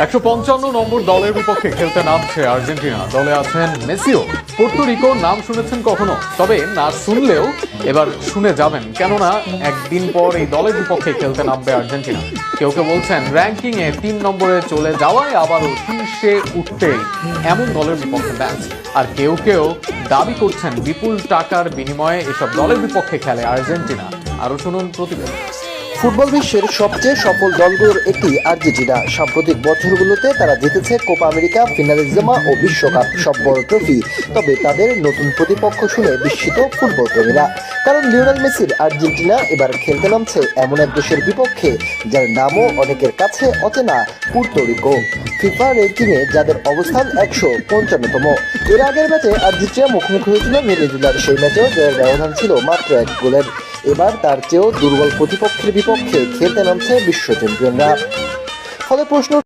155 নম্বর দলের বিপক্ষে খেলতে নামছে আর্জেন্টিনা। দলে আছেন মেসিও। পুর্তো রিকো নাম শুনেছেন কখনো, তবে না শুনলেও এবার শুনে যাবেন, কেননা একদিন পর এই দলের বিপক্ষে খেলতে নামবে আর্জেন্টিনা। কেউ কেউ বলছেন র্যাঙ্কিং এ 3 নম্বরে চলে যাওয়ায় আবারও শীর্ষে উঠতেই এমন দলের বিপক্ষে ম্যাচ। আর কেউ কেউ দাবি করছেন বিপুল টাকার বিনিময়ে এসব দলের বিপক্ষে খেলে আর্জেন্টিনা। আরো শুনুন প্রতিবেদন। ফুটবল বিশ্বের সবচেয়ে সফল দলগুলোর একটি আর্জেন্টিনা। সাম্প্রতিক বছরগুলোতে তারা জিতেছে কোপা আমেরিকা, ফিনালিজমা ও বিশ্বকাপ, সব বড় ট্রফি। তবে তাদের নতুন প্রতিপক্ষ শুনে বিস্মিত ফুটবল প্রেমীরা, কারণ লিওনেল মেসির আর্জেন্টিনা এবার খেলতে নামছে এমন এক দেশের বিপক্ষে যার নামও অনেকের কাছে অচেনা, পুর্তো রিকো। ফিফা র্যাঙ্কিংয়ে যাদের অবস্থান 155তম। এর আগের ম্যাচে আর্জেন্টিনা মুখোমুখি হয়েছিল ভেনেজুয়েলার। সেই ম্যাচেও জয়ের ব্যবধান ছিল মাত্র 1 গোলের। এবার তার চেয়েও দুর্বল প্রতিপক্ষের বিপক্ষে খেলতে নামছে বিশ্ব চ্যাম্পিয়নরা। ফলে প্রশ্ন